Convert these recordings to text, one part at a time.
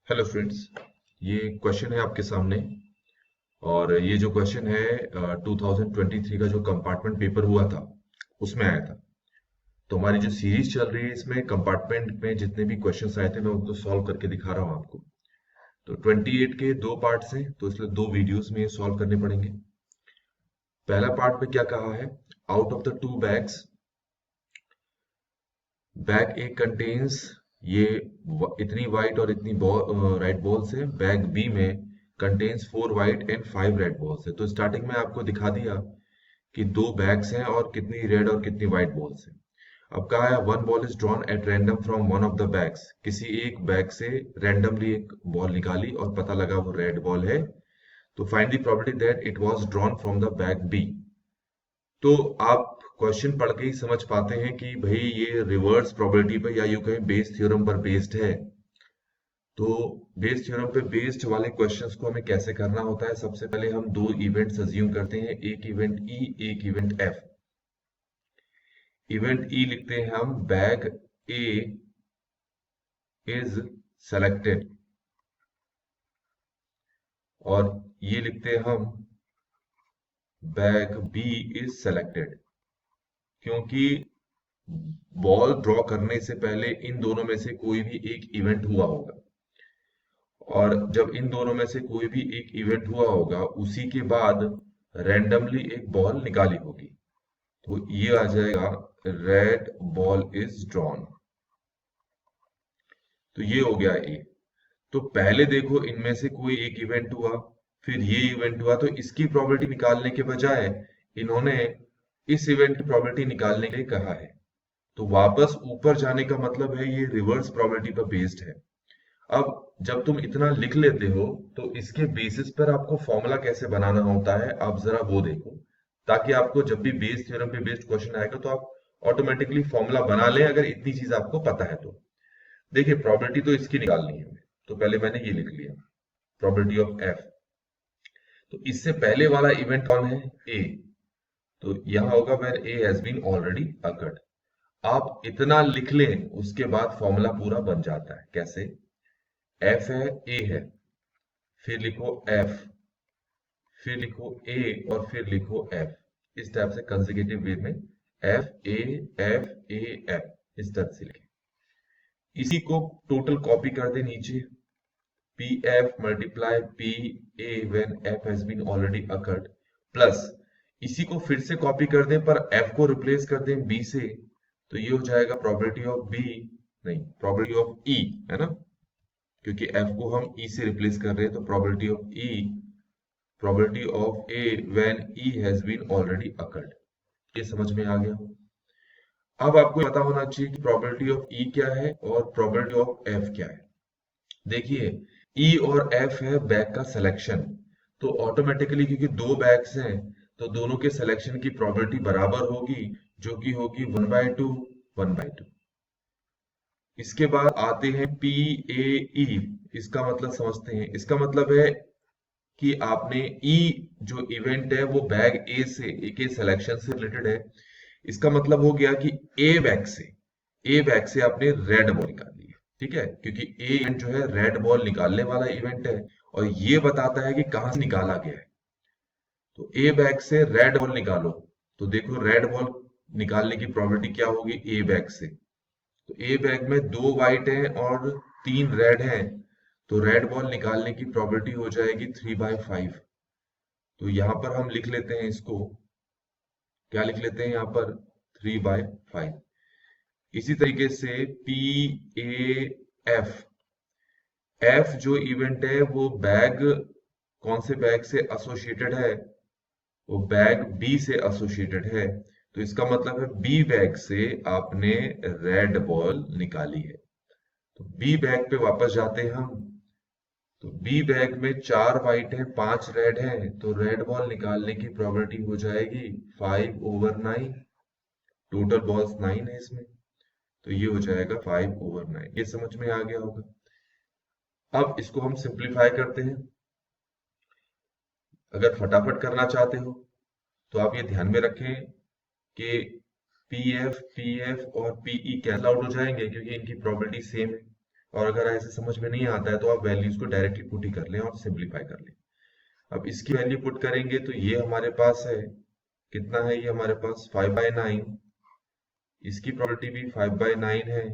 Hello friends. ये question है आपके सामने। और ये जो क्वेश्चन है 2023 का जो कंपार्टमेंट पेपर हुआ था उसमें आया था। तो हमारी जो सीरीज चल रही है इसमें कंपार्टमेंट में जितने भी क्वेश्चंस आए थे मैं उनको सॉल्व करके दिखा रहा हूँ आपको। तो 28 के दो पार्ट्स हैं तो इसलिए दो वीडियोस में ये सॉल्व करने पड़ेंगे। पहला पार्ट में क्या कहा है, out of the two bags, bag A contains, ये इतनी वाइट और इतनी राइट बॉल्स है। बैग बी में contains 4 white and 5 red balls है। तो स्टार्टिंग में आपको दिखा दिया कि दो बैग्स हैं और कितनी रेड और कितनी वाइट बॉल्स हैं। अब कहा है one ball is drawn at random from one of the bags, किसी एक बैग से रैंडमली एक बॉल निकाली और पता लगा वो रेड बॉल है। तो find the probability that it was drawn from the bag B. तो आप क्वेश्चन पढ़ के ही समझ पाते हैं कि भाई ये रिवर्स प्रोबेबिलिटी पर या यूं कहें बेस थ्योरम पर बेस्ड है। तो बेस थ्योरम पे बेस्ड वाले क्वेश्चंस को हमें कैसे करना होता है, सबसे पहले हम दो इवेंट्स अज्यूम करते हैं, एक इवेंट ई एक इवेंट एफ। इवेंट ई लिखते हैं हम बैग ए इज सेलेक्टेड, और ये लिखते हैं हम बैग बी इज सेलेक्टेड। क्योंकि बॉल ड्रॉ करने से पहले इन दोनों में से कोई भी एक इवेंट हुआ होगा, और जब इन दोनों में से कोई भी एक इवेंट हुआ होगा उसी के बाद रैंडमली एक बॉल निकाली होगी। तो ये आ जाएगा रेड बॉल इज ड्रॉन। तो ये हो गया ए। तो पहले देखो इनमें से कोई एक इवेंट हुआ, फिर ये इवेंट हुआ, तो इसकी प्रोबेबिलिटी निकालने के बजाय इन्होंने इस इवेंट की प्रोबेबिलिटी निकालने के लिए कहा है। तो वापस ऊपर जाने का मतलब है ये रिवर्स प्रोबेबिलिटी पर बेस्ड है। अब जब तुम इतना लिख लेते हो तो इसके बेसिस पर आपको फॉर्मूला कैसे बनाना होता है आप जरा वो देखो, ताकि आपको जब भी बेस थ्योरम पे बेस्ड क्वेश्चन आएगा तो आप ऑटोमेटिकली फॉर्मूला बना लें, अगर इतनी चीज आपको पता है तो। देखिए प्रोबेबिलिटी तो इसकी निकालनी है हमें, तो पहले मैंने ये लिख लिया, प्रोबेबिलिटी ऑफ एफ। तो इससे पहले वाला इवेंट कौन है, ए। तो यहां होगा when A has been already occurred. आप इतना लिख लें उसके बाद फॉर्मूला पूरा बन जाता है। कैसे, एफ है ए है, फिर लिखो एफ, फिर लिखो ए, और फिर लिखो एफ। इस टाइप से कंसेक्यूटिव वे में F A F A F, इस तरह से लिखें। इसी को टोटल कॉपी कर दे नीचे, P F multiply P A when F has been already occurred, plus इसी को फिर से कॉपी कर दें पर एफ को रिप्लेस कर दें बी से। तो ये हो जाएगा प्रोबेबिलिटी ऑफ बी, नहीं प्रोबेबिलिटी ऑफ ई, है ना, क्योंकि एफ को हम ई से रिप्लेस कर रहे हैं। तो probability of E, probability of A when E has been already occurred. ये समझ में आ गया। अब आपको पता होना चाहिए कि प्रोबेबिलिटी ऑफ ई क्या है और प्रोबेबिलिटी ऑफ एफ क्या है। देखिए ई और एफ है बैग का सिलेक्शन, तो ऑटोमेटिकली क्योंकि दो बैग्स हैं तो दोनों के सिलेक्शन की प्रोबेबिलिटी बराबर होगी, जो कि होगी 1/2 1/2। इसके बाद आते हैं पी ए ई। इसका मतलब समझते हैं, इसका मतलब है कि आपने ई जो इवेंट है वो बैग ए से, ए के सिलेक्शन से रिलेटेड है। इसका मतलब हो गया कि ए बैग से आपने रेड बॉल निकाली है, ठीक है, क्योंकि ए इवेंट जो है रेड बॉल निकालने वाला इवेंट है और ये बताता है कि कहां से निकाला गया है। तो ए बैग से रेड बॉल निकालो, तो देखो रेड बॉल निकालने की प्रोबेबिलिटी क्या होगी ए बैग से। तो ए बैग में 2 वाइट हैं और 3 रेड हैं, तो रेड बॉल निकालने की प्रोबेबिलिटी हो जाएगी 3/5। तो यहां पर हम लिख लेते हैं इसको, क्या लिख लेते हैं यहां पर, 3/5। इसी तरीके से पी ए एफ, एफ जो इवेंट है वो बैग, कौन से बैग से एसोसिएटेड है, वो बैग बी से एसोसिएटेड है। तो इसका मतलब है बी बैग से आपने रेड बॉल निकाली है। तो बी बैग पे वापस जाते हैं हम। तो बी बैग में 4 वाइट है 5 रेड है, तो रेड बॉल निकालने की प्रोबेबिलिटी हो जाएगी 5/9। टोटल बॉल्स 9 है इसमें, तो ये हो जाएगा 5/9। ये समझ में आ गया होगा। अब इसको हम सिंप्लीफाई करते हैं। अगर फटाफट करना चाहते हो तो आप ये ध्यान में रखें कि पी एफ और पीई कैंसल आउट हो जाएंगे क्योंकि इनकी प्रोबेबिलिटी सेम है। और अगर ऐसे समझ में नहीं आता है तो आप वैल्यूज को डायरेक्टली पुट ही कर लें और सिंप्लीफाई कर लें। अब इसकी वैल्यू पुट करेंगे तो ये हमारे पास है, कितना है ये हमारे पास 5/9, इसकी प्रोबेबिलिटी भी 5/9 है,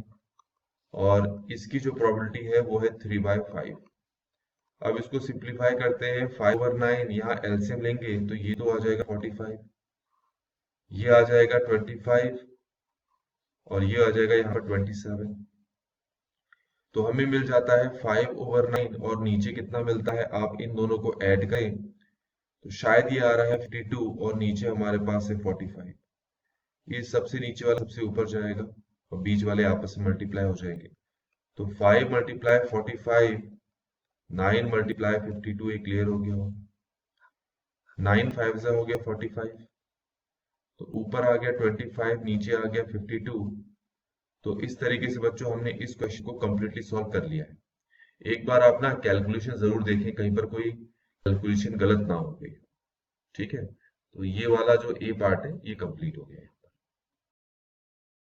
और इसकी जो प्रोबेबिलिटी है वो है 3/5। अब इसको सिंप्लीफाई करते हैं, 5/9 यहाँ एलसीएम लेंगे तो ये तो आ जाएगा 45, ये आ जाएगा 25, और ये आ जाएगा यहाँ पर 27। तो हमें मिल जाता है 5/9, और नीचे कितना मिलता है, आप इन दोनों को ऐड करें तो शायद ये आ रहा है 52, और नीचे हमारे पास है 45। ये सबसे नीचे वाला सबसे ऊपर जाएगा और बीच वाले आपस में मल्टीप्लाई हो जाएंगे। तो 5 × 45, 9 × 52, ये क्लियर हो गया हो। 9 5 हो गया 45, तो ऊपर आ गया 25, नीचे आ गया 52। तो इस तरीके से बच्चों हमने इस क्वेश्चन को कंप्लीटली सॉल्व कर लिया है। एक बार आप ना कैलकुलेशन जरूर देखें, कहीं पर कोई कैलकुलेशन गलत ना हो गई। ठीक है, तो ये वाला जो ए पार्ट है ये कंप्लीट हो गया है।